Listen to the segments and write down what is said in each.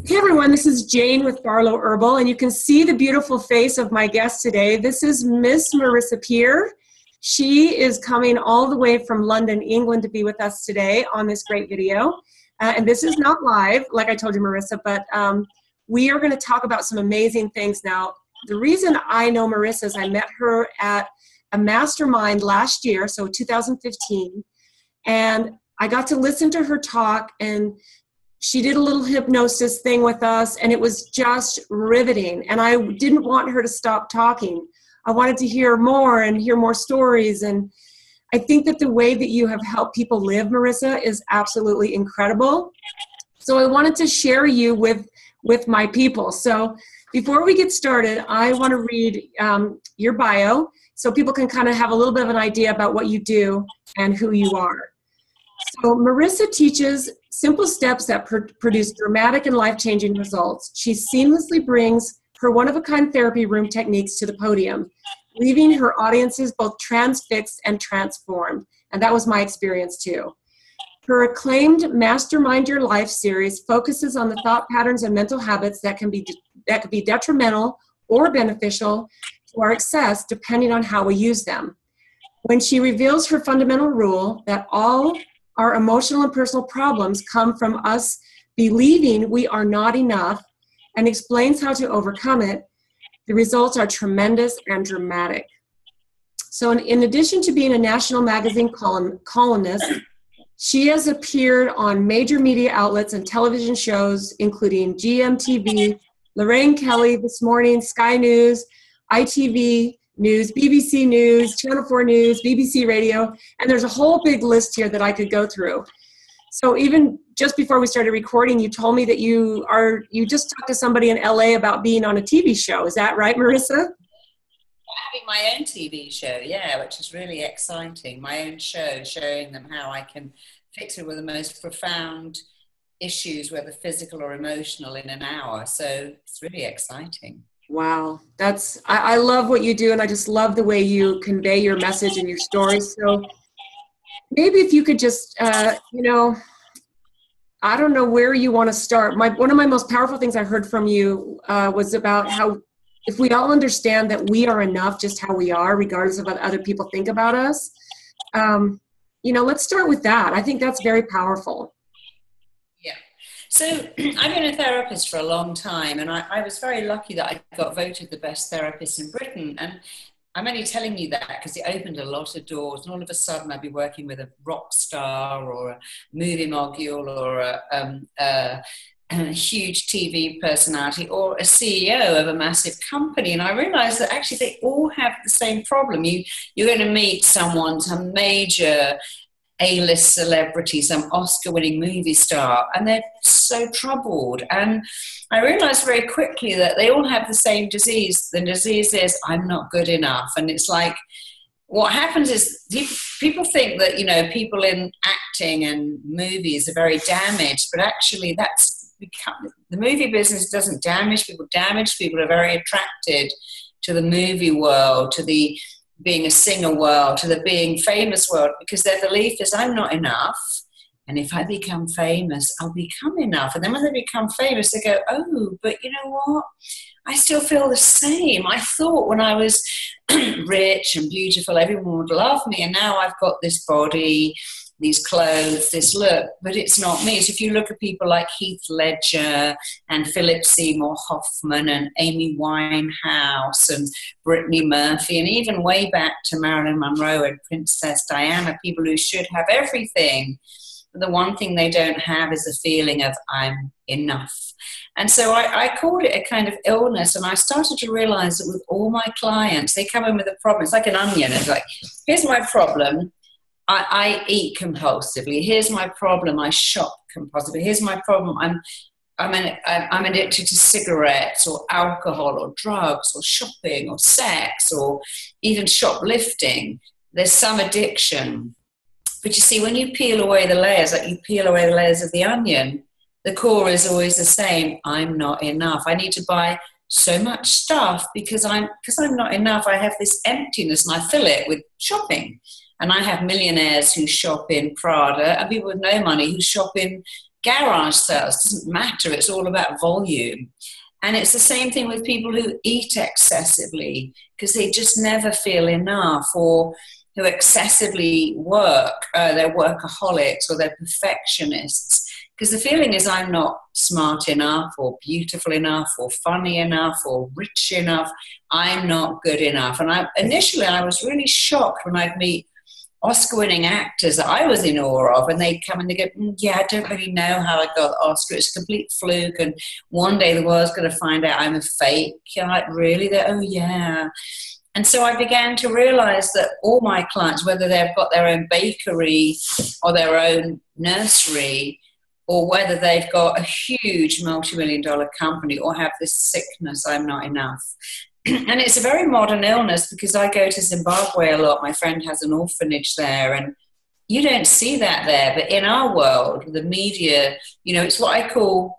Hey everyone, this is Jane with Barlow Herbal, and you can see the beautiful face of my guest today. This is Miss Marisa Peer. She is coming all the way from London, England to be with us today on this great video. And this is not live, like I told you, Marisa, but we are going to talk about some amazing things now. The reason I know Marisa is I met her at a mastermind last year, so 2015, and I got to listen to her talk, and she did a little hypnosis thing with us, and it was just riveting. And I didn't want her to stop talking. I wanted to hear more and hear more stories. And I think that the way that you have helped people live, Marisa, is absolutely incredible. So I wanted to share you with my people. So before we get started, I want to read your bio so people can kind of have a little bit of an idea about what you do and who you are. So Marisa teaches simple steps that produce dramatic and life-changing results. She seamlessly brings her one-of-a-kind therapy room techniques to the podium, leaving her audiences both transfixed and transformed. And that was my experience too. Her acclaimed Mastermind Your Life series focuses on the thought patterns and mental habits that can be detrimental or beneficial to our success depending on how we use them. When she reveals her fundamental rule that all our emotional and personal problems come from us believing we are not enough and explains how to overcome it, the results are tremendous and dramatic. So in addition to being a national magazine columnist, she has appeared on major media outlets and television shows, including GMTV, Lorraine Kelly, This Morning, Sky News, ITV News, BBC News, Channel 4 News, BBC Radio, and there's a whole big list here that I could go through. So even just before we started recording, you told me that you just talked to somebody in LA about being on a TV show. Is that right, Marisa? Having my own TV show, yeah, which is really exciting. My own show, showing them how I can fix it with the most profound issues, whether physical or emotional, in an hour. So it's really exciting. Wow, I love what you do, and I just love the way you convey your message and your story. So maybe if you could just, I don't know where you want to start. One of my most powerful things I heard from you was about how if we all understand that we are enough just how we are, regardless of what other people think about us, let's start with that. I think that's very powerful. So I've been a therapist for a long time, and I was very lucky that I got voted the best therapist in Britain. And I'm only telling you that because it opened a lot of doors, and all of a sudden I'd be working with a rock star or a movie mogul or a huge TV personality or a CEO of a massive company. And I realized that actually they all have the same problem. You're going to meet someone, some major A-list celebrity, some Oscar-winning movie star, and they're so troubled. And I realized very quickly that they all have the same disease. The disease is, I'm not good enough. And it's like, what happens is people think that, people in acting and movies are very damaged, but actually the movie business doesn't damage people. Damaged people are very attracted to the movie world, to the being a singer world, to the being famous world, because their belief is I'm not enough, and if I become famous, I'll become enough. And then when they become famous, they go, oh, but you know what? I still feel the same. I thought when I was rich and beautiful, everyone would love me, and now I've got this body, these clothes, this look, but it's not me. So if you look at people like Heath Ledger and Philip Seymour Hoffman and Amy Winehouse and Brittany Murphy, and even way back to Marilyn Monroe and Princess Diana, people who should have everything, but the one thing they don't have is a feeling of I'm enough. And so I called it a kind of illness, and I started to realize that with all my clients, they come in with a problem. It's like an onion. It's like, here's my problem. I eat compulsively. Here's my problem. I shop compulsively. Here's my problem. I'm addicted to cigarettes or alcohol or drugs or shopping or sex or even shoplifting. There's some addiction. But you see, when you peel away the layers, like you peel away the layers of the onion, the core is always the same. I'm not enough. I need to buy so much stuff because I'm not enough. I have this emptiness, and I fill it with shopping. And I have millionaires who shop in Prada and people with no money who shop in garage sales. It doesn't matter. It's all about volume. And it's the same thing with people who eat excessively because they just never feel enough, or who excessively work. They're workaholics or they're perfectionists. Because the feeling is I'm not smart enough or beautiful enough or funny enough or rich enough. I'm not good enough. And initially I was really shocked when I'd meet Oscar-winning actors that I was in awe of, and they'd come and they go, yeah, I don't really know how I got the Oscar. It's a complete fluke, and one day the world's going to find out I'm a fake. You're like, really? They're, oh, yeah. And so I began to realize that all my clients, whether they've got their own bakery or their own nursery, or whether they've got a huge multi-million-dollar company or have this sickness, I'm not enough. And it's a very modern illness because I go to Zimbabwe a lot. My friend has an orphanage there, and you don't see that there. But in our world, the media, it's what I call,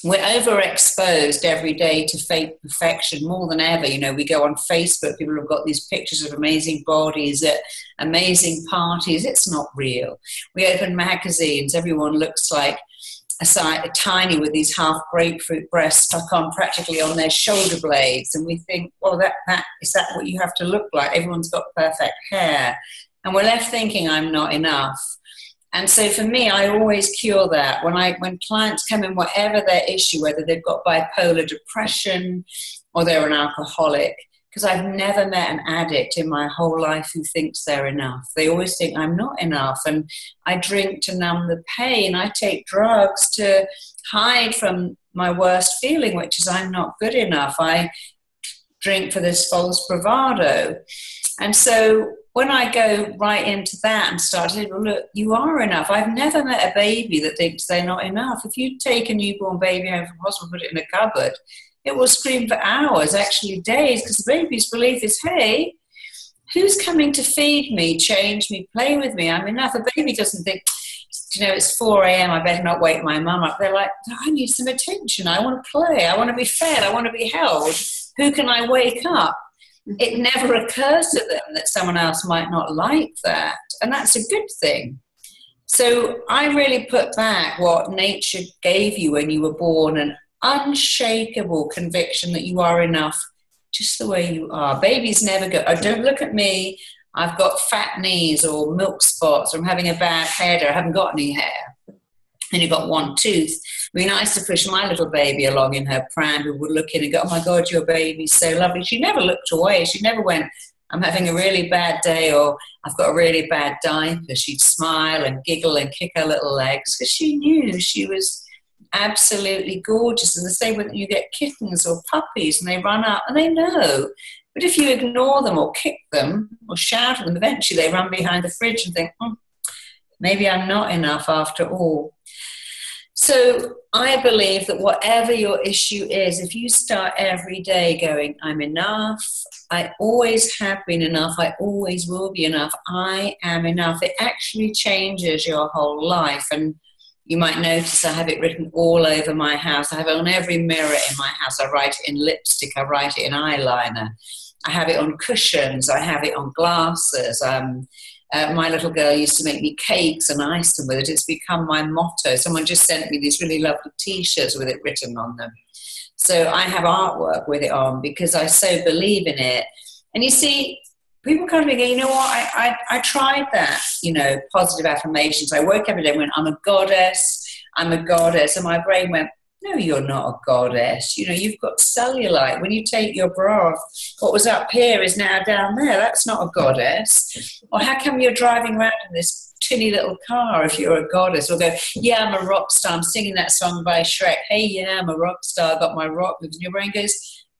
we're overexposed every day to fake perfection more than ever. We go on Facebook, people have got these pictures of amazing bodies at amazing parties. It's not real. We open magazines, everyone looks like a tiny with these half grapefruit breasts stuck on practically on their shoulder blades, and we think, well, is that what you have to look like? Everyone's got perfect hair, and we're left thinking I'm not enough. And so for me, I always cure that when clients come in, whatever their issue, whether they've got bipolar depression or they're an alcoholic, because I've never met an addict in my whole life who thinks they're enough. They always think I'm not enough, and I drink to numb the pain. I take drugs to hide from my worst feeling, which is I'm not good enough. I drink for this false bravado. And so when I go right into that and start to say, well, look, you are enough. I've never met a baby that thinks they're not enough. If you take a newborn baby home from hospital, put it in a cupboard, it will scream for hours, actually days, because the baby's belief is, hey, who's coming to feed me, change me, play with me? I'm enough. A baby doesn't think, it's 4 a.m., I better not wake my mum up. They're like, I need some attention. I want to play. I want to be fed. I want to be held. Who can I wake up? It never occurs to them that someone else might not like that. And that's a good thing. So I really put back what nature gave you when you were born, an unshakable conviction that you are enough just the way you are. Babies never go, oh, don't look at me, I've got fat knees or milk spots, or I'm having a bad head, or I haven't got any hair. And you've got one tooth. I mean, I used to push my little baby along in her pram, who would look in and go, oh my God, your baby's so lovely. She never looked away. She never went, I'm having a really bad day, or I've got a really bad diaper. She'd smile and giggle and kick her little legs because she knew she was absolutely gorgeous. And the same when you get kittens or puppies and they run up and they know. But if you ignore them or kick them or shout at them, eventually they run behind the fridge and think, maybe I'm not enough after all. So I believe that whatever your issue is, if you start every day going, I'm enough, I always have been enough, I always will be enough, I am enough, it actually changes your whole life. And you might notice I have it written all over my house. I have it on every mirror in my house. I write it in lipstick, I write it in eyeliner. I have it on cushions, I have it on glasses. My little girl used to make me cakes and ice them with it. It's become my motto. Someone just sent me these really lovely T-shirts with it written on them. So I have artwork with it on because I so believe in it. And you see, people come to me and go, you know what, I tried that, positive affirmations. I woke up every day and went, I'm a goddess. And my brain went, no, you're not a goddess. You've got cellulite. When you take your bra off, what was up here is now down there. That's not a goddess. Or how come you're driving around in this tinny little car if you're a goddess? Or go, yeah, I'm a rock star. I'm singing that song by Shrek. Hey, yeah, I'm a rock star. I got my rock moves. And your brain goes,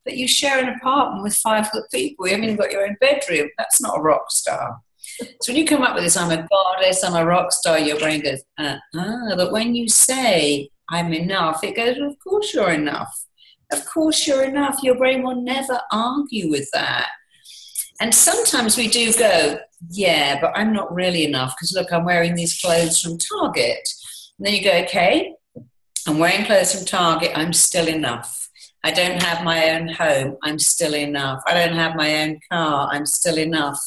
but you share an apartment with 5 foot people. You haven't even got your own bedroom. That's not a rock star. So when you come up with this, I'm a goddess, I'm a rock star, your brain goes, But when you say, I'm enough, it goes, well, of course you're enough. Of course you're enough. Your brain will never argue with that. And sometimes we do go, yeah, but I'm not really enough because look, I'm wearing these clothes from Target. And then you go, okay, I'm wearing clothes from Target, I'm still enough. I don't have my own home, I'm still enough. I don't have my own car, I'm still enough.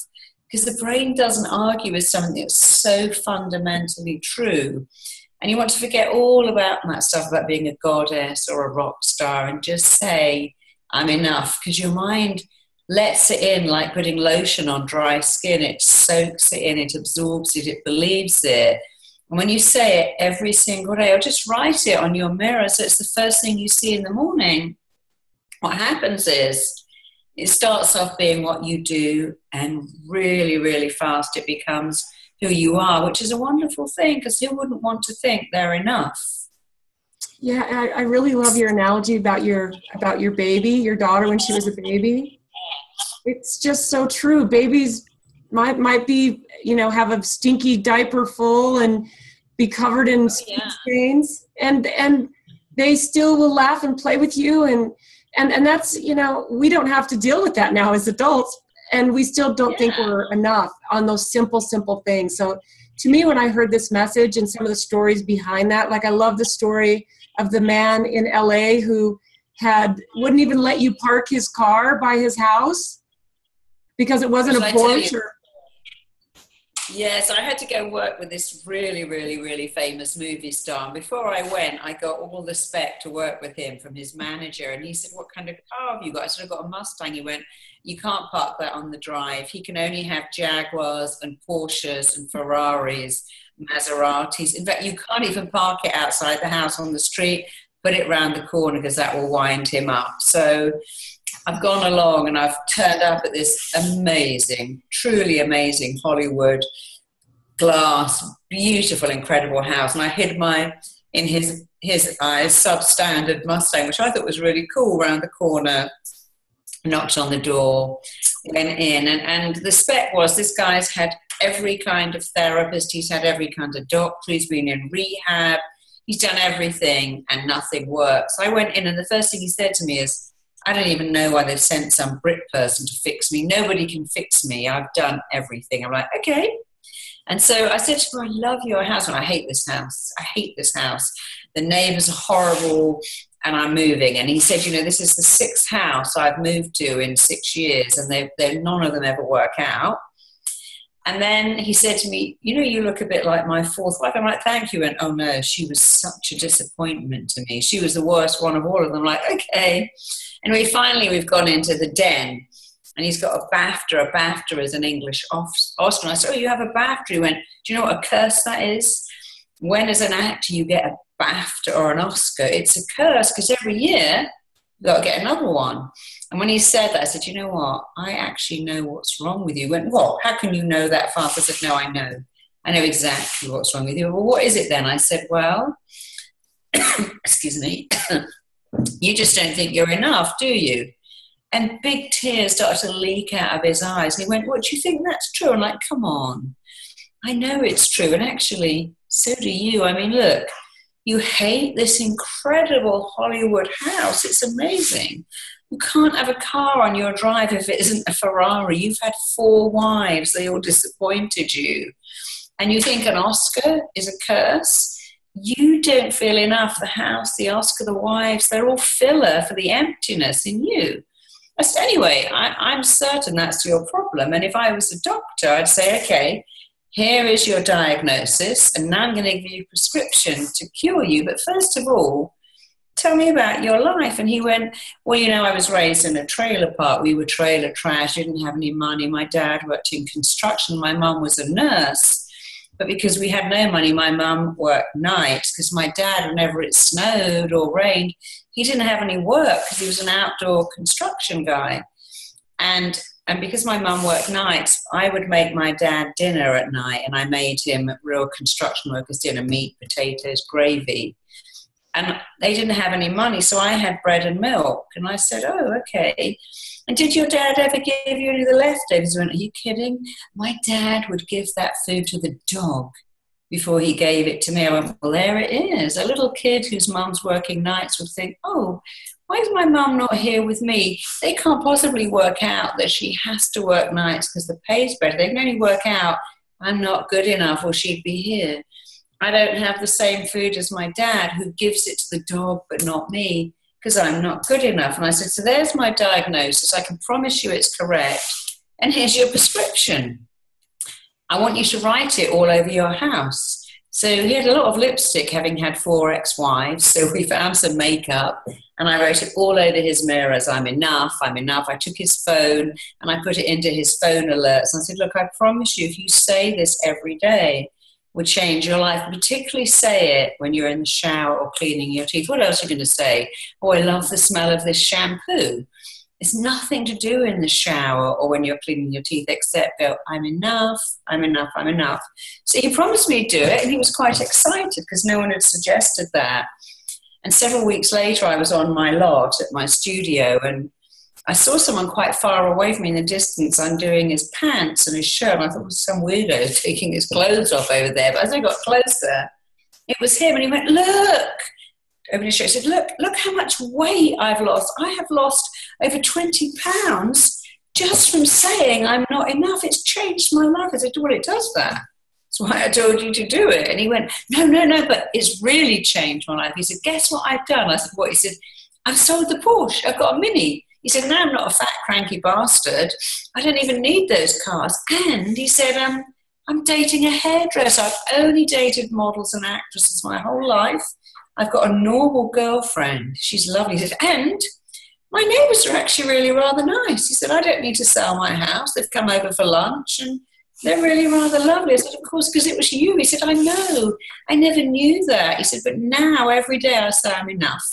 Because the brain doesn't argue with something that's so fundamentally true. And you want to forget all about that stuff about being a goddess or a rock star and just say, I'm enough, because your mind lets it in like putting lotion on dry skin. It soaks it in, it absorbs it, it believes it. And when you say it every single day, or just write it on your mirror so it's the first thing you see in the morning, what happens is it starts off being what you do, and really, really fast it becomes who you are, which is a wonderful thing, because who wouldn't want to think they're enough? Yeah, I really love your analogy about your baby, your daughter when she was a baby. It's just so true. Babies might be, have a stinky diaper full and be covered in stains, and they still will laugh and play with you, and that's, we don't have to deal with that now as adults, and we still don't think we're enough on those simple things. So to me, when I heard this message and some of the stories behind that, like I love the story of the man in LA who wouldn't even let you park his car by his house because it wasn't a Porsche. Yes, I had to go work with this really, really, really famous movie star. And before I went, I got all the spec to work with him from his manager. And he said, what kind of car have you got? I said, I've got a Mustang. He went, you can't park that on the drive. He can only have Jaguars and Porsches and Ferraris, Maseratis. In fact, you can't even park it outside the house on the street, put it round the corner because that will wind him up. So I've gone along and I've turned up at this amazing, truly amazing Hollywood glass, beautiful, incredible house. And I hid in his eyes, substandard Mustang, which I thought was really cool, round the corner, knocked on the door, went in. And the spec was, this guy's had every kind of therapist. He's had every kind of doctor. He's been in rehab. He's done everything and nothing works. So I went in and the first thing he said to me is, I don't even know why they've sent some Brit person to fix me. Nobody can fix me. I've done everything. I'm like, okay. And so I said to him, I love your house. And I hate this house. I hate this house. The neighbors are horrible and I'm moving. And he said, this is the 6th house I've moved to in 6 years and none of them ever work out. And then he said to me, you look a bit like my 4th wife. I'm like, thank you. And oh no, she was such a disappointment to me. She was the worst one of all of them. I'm like, okay. And we've gone into the den, and he's got a BAFTA. A BAFTA is an English Oscar. And I said, oh, you have a BAFTA? He went, do you know what a curse that is? When as an actor you get a BAFTA or an Oscar, it's a curse because every year you've got to get another one. And when he said that, I said, you know what? I actually know what's wrong with you. He went, what? How can you know that far? I said, no, I know. I know exactly what's wrong with you. Well, what is it then? I said, well, excuse me, you just don't think you're enough, do you? And big tears started to leak out of his eyes. And he went, what, do you think that's true? I'm like, come on. I know it's true. And actually, so do you. I mean, look, you hate this incredible Hollywood house. It's amazing. You can't have a car on your drive if it isn't a Ferrari. You've had 4 wives. They all disappointed you. And you think an Oscar is a curse? You don't feel enough. The house, the Oscar, the wives, they're all filler for the emptiness in you. I said, anyway, I'm certain that's your problem. And if I was a doctor, I'd say, okay, here is your diagnosis, and now I'm going to give you a prescription to cure you. But first of all, tell me about your life. And he went, well, I was raised in a trailer park. We were trailer trash, didn't have any money. My dad worked in construction. My mum was a nurse. But because we had no money, my mum worked nights because my dad, whenever it snowed or rained, he didn't have any work because he was an outdoor construction guy. And because my mum worked nights, I would make my dad dinner at night, and I made him real construction workers' dinner, meat, potatoes, gravy. And they didn't have any money, so I had bread and milk. And I said, oh, okay. And did your dad ever give you any of the leftovers? He went, are you kidding? My dad would give that food to the dog before he gave it to me. I went, well, there it is. A little kid whose mum's working nights would think, oh, why is my mum not here with me? They can't possibly work out that she has to work nights because the pay's better. They can only work out I'm not good enough or she'd be here. I don't have the same food as my dad who gives it to the dog but not me because I'm not good enough. And I said, so there's my diagnosis. I can promise you it's correct. And here's your prescription. I want you to write it all over your house. So he had a lot of lipstick, having had 4 ex-wives. So we found some makeup, and I wrote it all over his mirrors. I'm enough, I'm enough. I took his phone and I put it into his phone alerts. And I said, look, I promise you, if you say this every day, would change your life. Particularly say it when you're in the shower or cleaning your teeth. What else are you going to say? Oh, I love the smell of this shampoo. It's nothing to do in the shower or when you're cleaning your teeth except go, I'm enough, I'm enough, I'm enough. So he promised me to do it, and he was quite excited because no one had suggested that. And several weeks later, I was on my lot at my studio, and I saw someone quite far away from me in the distance undoing his pants and his shirt. And I thought it was some weirdo taking his clothes off over there. But as I got closer, it was him, and he went, look. Opened his shirt, he said, look how much weight I've lost. I have lost over 20 pounds just from saying I'm not enough. It's changed my life. I said, well, it does that. That's why I told you to do it. And he went, no, but it's really changed my life. He said, guess what I've done? I said, what? He said, I've sold the Porsche. I've got a Mini. He said, now I'm not a fat, cranky bastard. I don't even need those cars. And he said, I'm dating a hairdresser. I've only dated models and actresses my whole life. I've got a normal girlfriend. She's lovely. He said, and my neighbours are actually really rather nice. He said, I don't need to sell my house. They've come over for lunch and they're really rather lovely. I said, of course, because it was you. He said, I know. I never knew that. He said, but now every day I say I'm enough.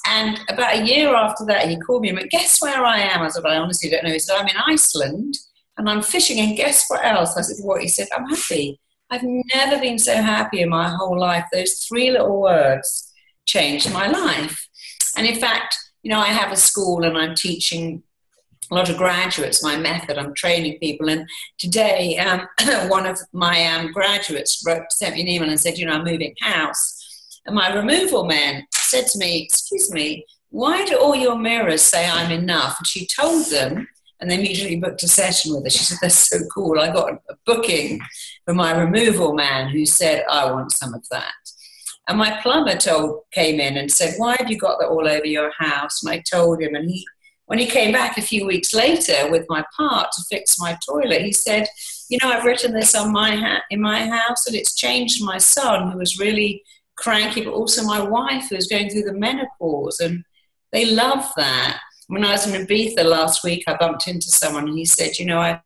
And about a year after that, he called me and went, guess where I am? I said, I honestly don't know. He said, I'm in Iceland and I'm fishing, and guess what else? I said, what? He said, I'm happy. I've never been so happy in my whole life. Those 3 little words changed my life. And in fact, you know, I have a school and I'm teaching a lot of graduates my method. I'm training people. And today, one of my graduates sent me an email and said, you know, I'm moving house. And my removal man said to me, excuse me, why do all your mirrors say I'm enough? And she told them, and they immediately booked a session with her. She said, that's so cool. I got a booking from my removal man who said, I want some of that. And my plumber came in and said, why have you got that all over your house? And I told him, and when he came back a few weeks later with my part to fix my toilet, he said, you know, I've written this on in my house, and it's changed my son, who was really cranky, but also my wife, who was going through the menopause, and they love that. When I was in Ibiza last week, I bumped into someone and he said, you know, I